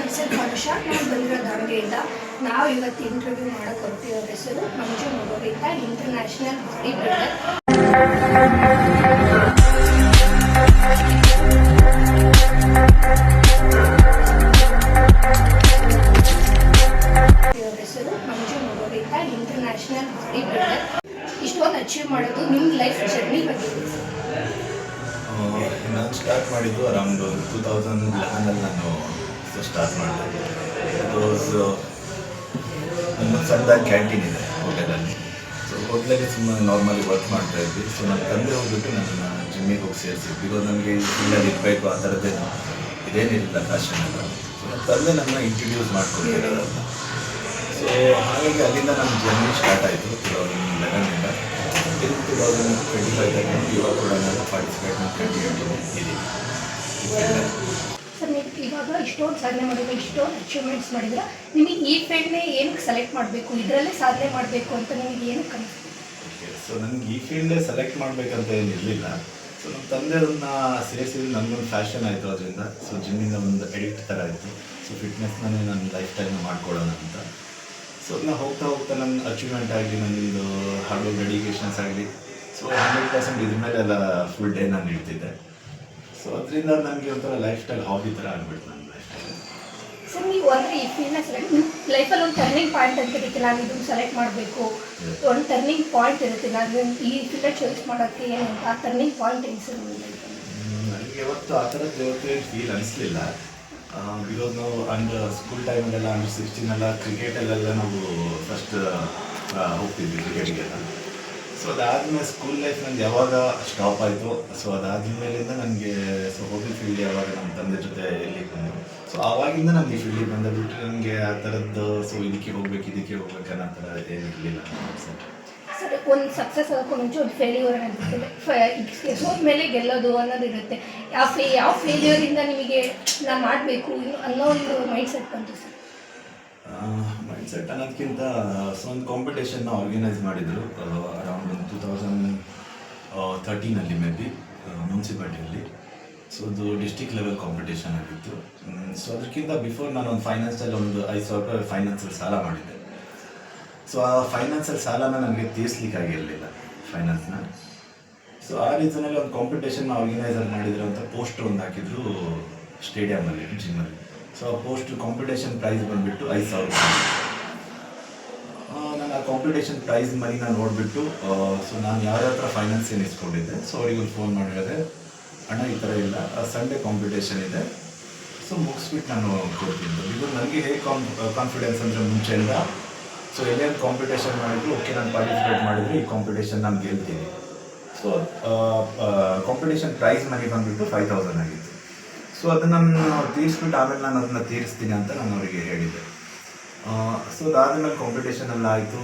Myself Anusha. ನಾವು ಬಂದಿರೋ ದಾವಣಗೆರೆಯಿಂದ. ನಾವು ಇವತ್ತು ಇಂಟರ್ವ್ಯೂ ಮಾಡೋಕ್ಕೆ ಹೊರಟಿರೋರ ಹೆಸರು ಮಂಜು ಮಗೋರಿ ಅಂತ, ಇಂಟರ್ನ್ಯಾಷನಲ್ ಬಾಡಿ ಬಿಲ್ಡರ್. ಹೆಸರು ಮಂಜು ಮಗೋರಿ ಅಂತ, ಇಂಟರ್ನ್ಯಾಷನಲ್ ಬಾಡಿ ಬಿಲ್ಡರ್. ಇಷ್ಟೊಂದು ಅಚೀವ್ ಮಾಡೋದು ನಿಮ್ಮ ಲೈಫ್ ಜರ್ನಿ ಬಗ್ಗೆ. ನಾನು ಸ್ಟಾರ್ಟ್ ಮಾಡಿದ್ದು ಅರೌಂಡ್ 2011 ನಾನು ಸ್ಟಾರ್ಟ್ ಮಾಡಿದೆ. ನಮ್ಮ ಸಣ್ಣದಾಗಿ ಕ್ಯಾಂಟೀನ್ ಇದೆ ಹೋಟೆಲಲ್ಲಿ. ಸೊ ಹೋಟ್ಲಲ್ಲಿ ಸುಮ್ಮನೆ ನಾರ್ಮಲಿ ವರ್ಕ್ ಮಾಡ್ತಾ ಇದ್ವಿ. ಸೊ ನನ್ನ ತಂದೆ ಹೋಗ್ಬಿಟ್ಟು ನನ್ನ ಜಿಮ್ಮಿಗೆ ಹೋಗಿ ಸೇರಿಸಿ. ಬಿಕಾಸ್ ನನಗೆ ಫೀಲ್ಡಲ್ಲಿ ಇರಬೇಕು ಆ ಥರದ್ದೇನು ಇದೇನಿಲ್ಲ ಫ್ಯಾಷನ್ ಎಲ್ಲ. ಸೊ ನನ್ನ ತಂದೆ ನನ್ನ ಇಂಟ್ರಡ್ಯೂಸ್ ಮಾಡ್ಕೊಂಡಿರೋದಲ್ಲ. ಸೊ ಹಾಗಾಗಿ ಅಲ್ಲಿಂದ ನಮ್ಮ ಜರ್ನಿ ಸ್ಟಾರ್ಟ್ ಆಯಿತು 2011ಇಂದ. 2025 ಇವಾಗ ಕೂಡ ನಾನು ಪಾರ್ಟಿಸಿಪೇಟ್ ಮಾಡ್ಕೊಂಡಿದ್ದೀನಿ. ಸರ್, ನೀವು ಇವಾಗ ಇಷ್ಟೊಂದು ಸಾಧನೆ ಮಾಡಿದ್ರೆ, ಇಷ್ಟೊಂದು ಅಚೀವ್ಮೆಂಟ್ಸ್ ಮಾಡಿದ್ರೆ, ನಿಮಗೆ ಈ ಫೀಲ್ಡ್ನೇ ಏನಕ್ಕೆ ಸೆಲೆಕ್ಟ್ ಮಾಡಬೇಕು, ಇದರಲ್ಲೇ ಸಾಧನೆ ಮಾಡಬೇಕು ಅಂತ ನಿಮಗೆ ಏನಕ್ಕೆ ಅನಿಸ್ತು? ಸೊ ನನಗೆ ಈ ಫೀಲ್ಡೇ ಸೆಲೆಕ್ಟ್ ಮಾಡಬೇಕಂತ ಏನಿರಲಿಲ್ಲ. ಸೊ ನಮ್ಮ ತಂದೆ ಅದನ್ನು ಸೇರಿಸಿದ್ರೆ ನನಗೊಂದು ಫ್ಯಾಷನ್ ಆಯಿತು ಅದರಿಂದ. ಸೊ ಜಿಮ್ಮಿಂದ ಒಂದು ಎಡಿಕ್ಟ್ ಥರ ಆಯಿತು. ಸೊ ಫಿಟ್ನೆಸ್ನೇ ನನ್ನ ಲೈಫ್ ಟೈಮ್ ಮಾಡ್ಕೊಳ್ಳೋಣ ಅಂತ. ಸೊ ಅದನ್ನ ಹೋಗ್ತಾ ಹೋಗ್ತಾ ನನ್ನ ಅಚೀವ್ಮೆಂಟ್ ಆಗಲಿ, ನನ್ನದು ಹಾರ್ಡ್ ವರ್ಕ್ ಡೆಡಿಕೇಶನ್ಸ್ ಆಗಲಿ, ಸೊ 100% ಇದ್ರ ಮೇಲೆ ಎಲ್ಲ ಫುಲ್ ಡೇ ನಾನು ಇಡ್ತಿದ್ದೆ. ಸೊ ಅದರಿಂದ ನನಗೆ ಒಂಥರ ಲೈಫ್ ಸ್ಟೈಲ್ ಹಾಬಿ ಥರ ಆಗಿಬಿಡ್ತು ನನ್ನ ಲೈಫ್ ಸ್ಟೈಲ್. ಸರ್, ನೀವು ಅಂದರೆ ಈ ಫೀಲ್ಡ್ನ ಸೆಲೆಕ್ಟ್, ನಿಮ್ಮ ಲೈಫಲ್ಲಿ ಒಂದು ಟರ್ನಿಂಗ್ ಪಾಯಿಂಟ್ ಅಂತ ಇರುತ್ತೆ, ನಾನು ಇದನ್ನು ಸೆಲೆಕ್ಟ್ ಮಾಡಬೇಕು, ಒಂದು ಟರ್ನಿಂಗ್ ಪಾಯಿಂಟ್ ಇರುತ್ತೆ, ನಾನು ಈ ಫೀಲ್ಡ್ ಚಾಯ್ಸ್ ಮಾಡೋಕ್ಕೆ ಏನಂತ ಆ ಟರ್ನಿಂಗ್ ಪಾಯಿಂಟ್ ಏನು ಸರ್ ನಿಮ್ಮ ಲೈಫಲ್ಲಿ? ನನಗೆ ಯಾವತ್ತು ಆ ಥರದ್ದು ಯಾವತ್ತೂ ಏನು ಫೀಲ್ ಅನಿಸ್ಲಿಲ್ಲ. ಬಿಕಾಸ್ ನಾವು ಅಂಡರ್ ಸ್ಕೂಲ್ ಟೈಮಲ್ಲೆಲ್ಲ ಅಂಡರ್ 16 ಕ್ರಿಕೆಟಲ್ಲೆಲ್ಲ ನಾವು ಫಸ್ಟ್ ಹೋಗ್ತಿದ್ವಿ ಕ್ರಿಕೆಟ್ಗೆಲ್ಲ. ಸೊ ಅದಾದಮೇಲೆ ಸ್ಕೂಲ್ ಲೈಫ್ ನಂದು ಯಾವಾಗ ಸ್ಟಾಪ್ ಆಯಿತು, ಸೊ ಅದಾದ್ಮೇಲಿಂದ ನನಗೆ ಸೊ ಹೋಟೆಲ್ ಫೀಲ್ಡ್ ಯಾವಾಗ ನಮ್ಮ ತಂದೆ ಜೊತೆ ಎಲ್ಲಿಗೆ ಬಂದರು, ಸೊ ಆವಾಗಿಂದ ನನಗೆ ಈ ಫೀಲ್ಡಿಗೆ ಬಂದ ಬಿಟ್ಟರೆ ನನಗೆ ಆ ಥರದ್ದು ಸೊ ಇದಕ್ಕೆ ಹೋಗ್ಬೇಕು ಅನ್ನೋ ಥರ ಏನಿರಲಿಲ್ಲ ಸರ್. ಸರ್, ಒಂದು ಸಕ್ಸಸ್ ಆಗೋಕ್ಕೂ ಮುಂಚೆ ಒಂದು ಫೇಲ್ಯೂರ್ ಅನ್ನೋದಿರುತ್ತೆ, ಸೋತ್ಮೇಲೆ ಗೆಲ್ಲೋದು ಅನ್ನೋದಿರುತ್ತೆ. ಯಾವ ಫೇಲ್ಯೂರಿಂದ ನಿಮಗೆ ನಾನು ಮಾಡಬೇಕು ಅನ್ನೋ ಒಂದು ಮೈಂಡ್ ಸೆಟ್ ಬಂತು ಸರ್? ಮೈಂಡ್ ಸೆಟ್ ಅನ್ನೋದಕ್ಕಿಂತ ಸೊ ಒಂದು ಕಾಂಪಿಟೇಷನ್ನ ಆರ್ಗನೈಸ್ ಮಾಡಿದರು ಅರೌಂಡ್ 2013 ಮೇ ಬಿ ಮುನ್ಸಿಪಾಲ್ಟಿಯಲ್ಲಿ. ಸೊ ಅದು ಡಿಸ್ಟಿಕ್ ಲೆವೆಲ್ ಕಾಂಪಿಟೇಷನ್ ಆಗಿತ್ತು. ಸೊ ಅದಕ್ಕಿಂತ ಬಿಫೋರ್ ನಾನು ಒಂದು ಫೈನಾನ್ಸಲ್ಲಿ ಒಂದು 5,000 ರೂಪಾಯಿ ಫೈನಾನ್ಸಲ್ಲಿ ಸಾಲ ಮಾಡಿದ್ದೆ. ಸೊ ಆ ಫೈನಾನ್ಸಲ್ಲಿ ಸಾಲನ ನನಗೆ ತೀರಿಸ್ಲಿಕ್ಕಾಗಿರಲಿಲ್ಲ ಫೈನಾನ್ಸ್ನ. ಸೊ ಆ ರೀಸನಲ್ಲಿ ಒಂದು ಕಾಂಪಿಟೇಷನ್ನ ಆರ್ಗನೈಸರ್ ಮಾಡಿದ್ರು ಅಂತ ಪೋಸ್ಟರ್ ಒಂದು ಹಾಕಿದ್ರು ಸ್ಟೇಡಿಯಮಲ್ಲಿ, ಜಿಮ್ಮಲ್ಲಿ. ಸೊ ಆ ಪೋಸ್ಟ್ ಕಾಂಪಿಟೇಷನ್ ಪ್ರೈಸ್ ಬಂದುಬಿಟ್ಟು 5,000 ರೂಪಾಯಿ. ನಾನು ಆ ಕಾಂಪಿಟೇಷನ್ ಪ್ರೈಸ್ ಮನಿನ ನೋಡಿಬಿಟ್ಟು ಸೊ ನಾನು ಯಾರ ಹತ್ರ ಫೈನಾನ್ಸ್ ಏನು ಇಸ್ಕೊಂಡಿದ್ದೆ, ಸೊ ಅವ್ರಿಗೊಂದು ಫೋನ್ ಮಾಡಿ ಹೇಳಿದೆ, ಅಣ್ಣ ಈ ಥರ ಇಲ್ಲ, ಸಂಡೇ ಕಾಂಪಿಟೇಷನ್ ಇದೆ, ಸೊ ಮುಗಿಸ್ಬಿಟ್ಟು ನಾನು ಕೊಡ್ತೀನಿ. ಬಿಕಾಸ್ ನನಗೆ ಹೇಗೆ ಕಾನ್ಫಿಡೆನ್ಸ್ ಅಂದರೆ ಮುಂಚೆಯಿಂದ ಸೊ ಎಲ್ಲೇನು ಕಾಂಪಿಟೇಷನ್ ಮಾಡಿದ್ರು ಓಕೆ ನಾನು ಪಾರ್ಟಿಸಿಪೇಟ್ ಮಾಡಿದರೆ ಈ ಕಾಂಪಿಟೇಷನ್ ನಾನು ಗೆಲ್ತೀನಿ. ಸೊ ಕಾಂಪಿಟೇಷನ್ ಪ್ರೈಸ್ ಮನಿ ಬಂದುಬಿಟ್ಟು 5,000 ಆಗಿತ್ತು. ಸೊ ಅದನ್ನು ನಾನು ತೀರಿಸ್ಬಿಟ್ಟು ಆಮೇಲೆ ನಾನು ಅದನ್ನು ತೀರಿಸ್ತೀನಿ ಅಂತ ನಾನು ಅವರಿಗೆ ಹೇಳಿದ್ದೆ. ಸೊ ಅದಾದಮೇಲೆ ಕಾಂಪಿಟೇಷನ್ ಎಲ್ಲ ಆಯಿತು,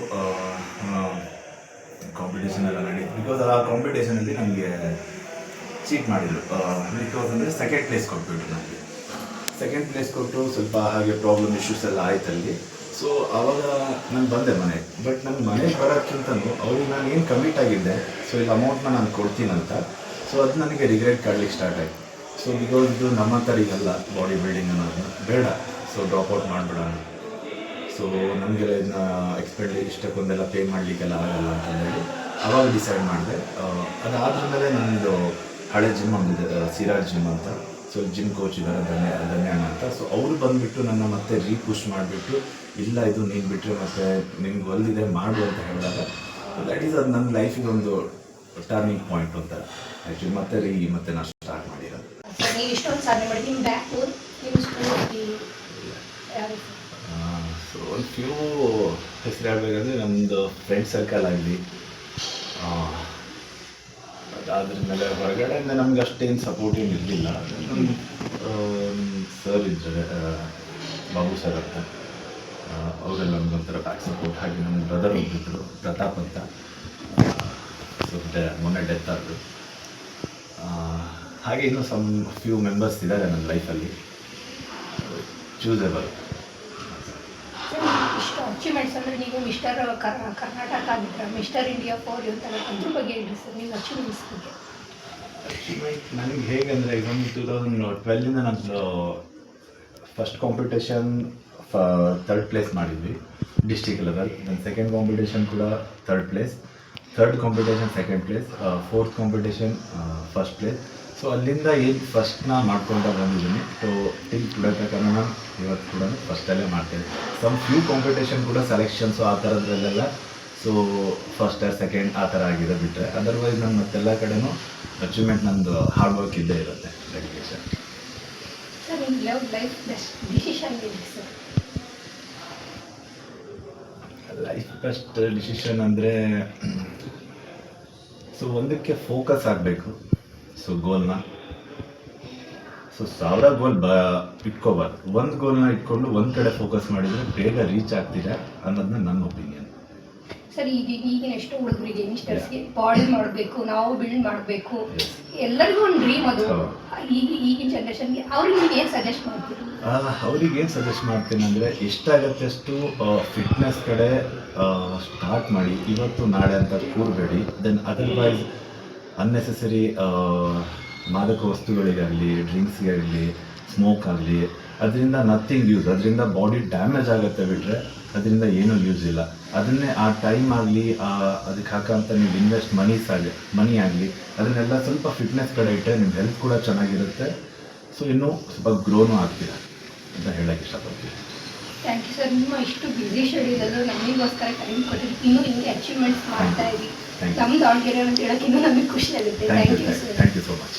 ಕಾಂಪಿಟೇಷನ್ ಎಲ್ಲ ನಡೀತು. ಬಿಕಾಸ್ ಆ ಕಾಂಪಿಟೇಷನಲ್ಲಿ ನನಗೆ ಚೀಟ್ ಮಾಡಿದರು. ಬಿಕಾಸ್ ಅಂದರೆ ಸೆಕೆಂಡ್ ಪ್ಲೇಸ್ ಕೊಟ್ಬಿಟ್ರು ನನಗೆ. ಸೆಕೆಂಡ್ ಪ್ಲೇಸ್ ಕೊಟ್ಟು ಸ್ವಲ್ಪ ಹಾಗೆ ಪ್ರಾಬ್ಲಮ್ ಇಶ್ಯೂಸ್ ಎಲ್ಲ ಆಯ್ತಲ್ಲಿ. ಸೊ ಆವಾಗ ನಾನು ಬಂದೆ ಮನೆಗೆ. ಬಟ್ ನನ್ನ ಮನೆಗೆ ಬರೋಕ್ಕಿಂತಲೂ ಅವ್ರಿಗೆ ನಾನು ಏನು ಕಮಿಟ್ ಆಗಿದ್ದೆ, ಸೊ ಈಗ ಅಮೌಂಟ್ನ ನಾನು ಕೊಡ್ತೀನಂತ, ಸೊ ಅದು ನನಗೆ ರಿಗ್ರೆಟ್ ಕಾಡ್ಲಿಕ್ಕೆ ಸ್ಟಾರ್ಟ್ ಆಯಿತು. ಸೊ ಬಿಕಾಸ್ ಇದು ನಮ್ಮ ಥರಿಗಲ್ಲ ಬಾಡಿ ಬಿಲ್ಡಿಂಗ್ ಅನ್ನೋದನ್ನ ಬೇಡ, ಸೊ ಡ್ರಾಪ್ಔಟ್ ಮಾಡಿಬಿಡೋಣ. ಸೊ ನಮಗೆಲ್ಲ ಇದನ್ನ ಇಷ್ಟಕ್ಕೊಂದೆಲ್ಲ ಪೇ ಮಾಡಲಿಕ್ಕೆಲ್ಲ ಆಗಲ್ಲ ಅಂತಂದೇಳಿ ಆವಾಗ ಡಿಸೈಡ್ ಮಾಡಿದೆ. ಅದಾದ್ಮೇಲೆ ನನ್ನದು ಹಳೆ ಜಿಮ್ ಒಂದಿದೆ, ಸಿರಾಜ್ ಜಿಮ್ ಅಂತ. ಸೊ ಜಿಮ್ ಕೋಚ್ ಇದ್ದಾರೆ ಧನ್ಯಣ್ಣ ಅಂತ. ಸೊ ಅವರು ಬಂದುಬಿಟ್ಟು ನನ್ನ ಮತ್ತೆ ರೀಪುಷ್ ಮಾಡಿಬಿಟ್ಟು, ಇಲ್ಲ ಇದು ನೀನು ಬಿಟ್ಟರೆ ಮತ್ತೆ ನಿಮ್ಗೆ ಒಲ್ದಿದೆ ಮಾಡು ಅಂತ ಹೇಳಿದಾಗ ದ್ಯಾಟ್ ಈಸ್ ಅದು ನನ್ನ ಲೈಫಿಗೆ ಒಂದು ಟರ್ನಿಂಗ್ ಪಾಯಿಂಟ್ ಅಂತ ಆ್ಯಕ್ಚುಲಿ ಮತ್ತೆ ನಾನು ಸ್ಟಾರ್ಟ್ ಮಾಡಿರೋದು. ನೀವು ಇಷ್ಟೊಂದು ಸಾಧನೆ ಮಾಡಿ ನಿಮ್ಮ ಬ್ಯಾಕ್ಬೋನ್ ನಿಮ್ಮ ಸ್ಕೂಲ್ ಸೊ ಒಂದು ಫ್ಯೂ ಹೆಸರು ಹೇಳ್ಬೇಕಂದ್ರೆ ನಮ್ಮದು ಫ್ರೆಂಡ್ ಸರ್ಕಲ್ ಆಗಲಿ, ಅದಾದ್ರ ಮೇಲೆ ಹೊರಗಡೆಯಿಂದ ನಮ್ಗೆ ಅಷ್ಟೇನು ಸಪೋರ್ಟ್ ಏನು ಇರಲಿಲ್ಲ. ನಮ್ಮ ಸರ್ ಇದ್ದಾರೆ, ಬಾಬು ಸರ್ ಅಂತ, ಅವರೆಲ್ಲ ನಮಗೊಂಥರ ಬ್ಯಾಕ್ ಸಪೋರ್ಟ್. ಹಾಗೆ ನಮ್ಮ ಬ್ರದರ್ ಹೋಗಿದ್ರು ಪ್ರತಾಪ್ ಅಂತ, ಸೊ ಮೊನ್ನೆ ಡೆತ್ ಆದರು. ಹಾಗೆ ಇನ್ನೂ ಫ್ಯೂ ಮೆಂಬರ್ಸ್ ಇದ್ದಾರೆ ನನ್ನ ಲೈಫಲ್ಲಿ ಚೂಸೇಬಲ್. ಇಷ್ಟು ಅಚೀವ್ಮೆಂಟ್ಸ್ ಅಂದರೆ ನೀವು ಮಿಸ್ಟರ್ ಕರ್ನಾಟಕ ಆಗಿದ್ರೆ, ಮಿಸ್ಟರ್ ಇಂಡಿಯಾ ಫೋರ್ ಇರ್ತಾರೆ, ಅದ್ರ ಬಗ್ಗೆ ಹೇಳಿ ಸರ್, ನೀವು ಅಚೀವ್ಮೆಂಟ್ಸ್ ಬಗ್ಗೆ. ಅಚೀವ್ಮೆಂಟ್ ನನಗೆ ಹೇಗೆಂದರೆ ಈಗ 2012ಇಂದ ನಾನು ಫಸ್ಟ್ ಕಾಂಪಿಟೇಷನ್ ಥರ್ಡ್ ಪ್ಲೇಸ್ ಮಾಡಿದ್ವಿ district level. Then second competition ಕೂಡ third place, third competition second place, fourth competition first place. So ಅಲ್ಲಿಂದ ಏನು ಫಸ್ಟ್ನ ಮಾಡ್ಕೊಳ್ತಾ ಬಂದಿದ್ದೀನಿ. ಸೊ ಟಿಲ್ ಟುಡೇ ಪ್ರಕಾರ ನಾನು ಇವತ್ತು ಕೂಡ ಫಸ್ಟಲ್ಲೇ ಮಾಡ್ತೇನೆ. ಸಮ್ ಫ್ಯೂ ಕಾಂಪಿಟೇಷನ್ ಕೂಡ ಸೆಲೆಕ್ಷನ್ಸು ಆ ಥರದ್ರಲ್ಲೆಲ್ಲ ಸೊ ಫಸ್ಟ್ ಸೆಕೆಂಡ್ ಆ ಥರ ಆಗಿದೆ ಬಿಟ್ಟರೆ, ಅದರ್ವೈಸ್ ನಾನು ಮತ್ತೆಲ್ಲ ಕಡೆನೂ ಅಚೀವ್ಮೆಂಟ್ ನಂದು ಹಾರ್ಡ್ ವರ್ಕ್ ಇದ್ದೇ ಇರುತ್ತೆ, ಡೆಡಿಕೇಶನ್. ಸರ್ ನಿಮ್ಮ ಲೈಫ್ ಬೆಸ್ಟ್ ಡಿಸಿಷನ್ ಏನು ಸರ್? ಲೈಫ್ ಬೆಸ್ಟ್ ಡಿಸಿಷನ್ ಅಂದರೆ ಸೊ ಒಂದಕ್ಕೆ ಫೋಕಸ್ ಆಗಬೇಕು. ಸೊ ಗೋಲ್ನ ಸೊ 1000 ಗೋಲ್ ಇಟ್ಕೋಬಾರ್ದು. ಒಂದು ಗೋಲ್ನ ಇಟ್ಕೊಂಡು ಒಂದು ಕಡೆ ಫೋಕಸ್ ಮಾಡಿದರೆ ಬೇಗ ರೀಚ್ ಆಗ್ತೀರಾ ಅನ್ನೋದನ್ನ ನನ್ನ ಒಪಿನಿಯನ್. ಸರ್ ಈಗಿನ ಎಷ್ಟು ಹುಡುಗರಿಗೆ ಯಂಗ್ಸ್ಟರ್ಸ್ಗೆ ಬಾಡಿ ಮಾಡಬೇಕು, ನಾವು ಬಿಲ್ಡ್ ಮಾಡಬೇಕು, ಎಲ್ಲರಿಗೂ ಒಂದು ಡ್ರೀಮ್ ಅದು. ಈಗಿನ ಜನ್ರೇಷನ್ಗೆ ಅವ್ರಿಗೆ ನೀವು ಏನು ಸಜೆಸ್ಟ್ ಮಾಡ್ತೀರಿ? ಅವ್ರಿಗೆ ಏನು ಸಜೆಸ್ಟ್ ಮಾಡ್ತೀನಿ ಅಂದರೆ ಎಷ್ಟಾಗತ್ತೆ ಅಷ್ಟು ಫಿಟ್ನೆಸ್ ಕಡೆ ಸ್ಟಾರ್ಟ್ ಮಾಡಿ, ಇವತ್ತು ನಾಳೆ ಅಂತ ಕೂರಬೇಡಿ. ದೆನ್ ಅದರ್ವೈಸ್ ಅನ್ನೆಸೆಸರಿ ಮಾದಕ ವಸ್ತುಗಳಿಗಾಗಲಿ, ಡ್ರಿಂಕ್ಸ್ಗಾಗಲಿ, ಸ್ಮೋಕ್ ಆಗಲಿ, ಅದರಿಂದ ನಥಿಂಗ್ ಯೂಸ್. ಅದರಿಂದ ಬಾಡಿ ಡ್ಯಾಮೇಜ್ ಆಗುತ್ತೆ ಬಿಟ್ಟರೆ ಅದರಿಂದ ಏನೂ ಯೂಸ್ ಇಲ್ಲ. ಅದನ್ನೇ ಆ ಟೈಮ್ ಆಗಲಿ, ಅದಕ್ಕೆ ಹಾಕೋಂಥ ನೀವು ಇನ್ವೆಸ್ಟ್ ಮನಿ ಆಗಲಿ, ಅದನ್ನೆಲ್ಲ ಸ್ವಲ್ಪ ಫಿಟ್ನೆಸ್ ಕಡೆ ಇಟ್ಟರೆ ನಿಮ್ಮ ಹೆಲ್ತ್ ಕೂಡ ಚೆನ್ನಾಗಿರುತ್ತೆ. ಸೊ ಇನ್ನೂ ಸ್ವಲ್ಪ ಗ್ರೋನೂ ಆಗ್ತೀರ ಅಂತ ಹೇಳೋಕ್ಕೆ ಇಷ್ಟಪಡ್ತೀನಿ. Thank you sir. ನಿಮ್ಮ ಇಷ್ಟು ಬ್ಯುಸಿ ಶೆಡ್ಯೂಲಲ್ಲೂ ನಮಗೋಸ್ಕರ ಟೈಮ್ ಕೊಟ್ಟಿದ್ದು, ಇನ್ನೂ ಹಿಂಗೆ ಅಚೀವ್ಮೆಂಟ್ಸ್ ಮಾಡ್ತಾ ಇದ್ದೀವಿ. ನಮ್ಮ ದಾವಣಗೆರೆ ಅಂತ ಹೇಳೋಕೆ ಇನ್ನೂ ನಮಗೆ ಖುಷಿ ಆಗುತ್ತೆ. Thank you sir. Thank you so much.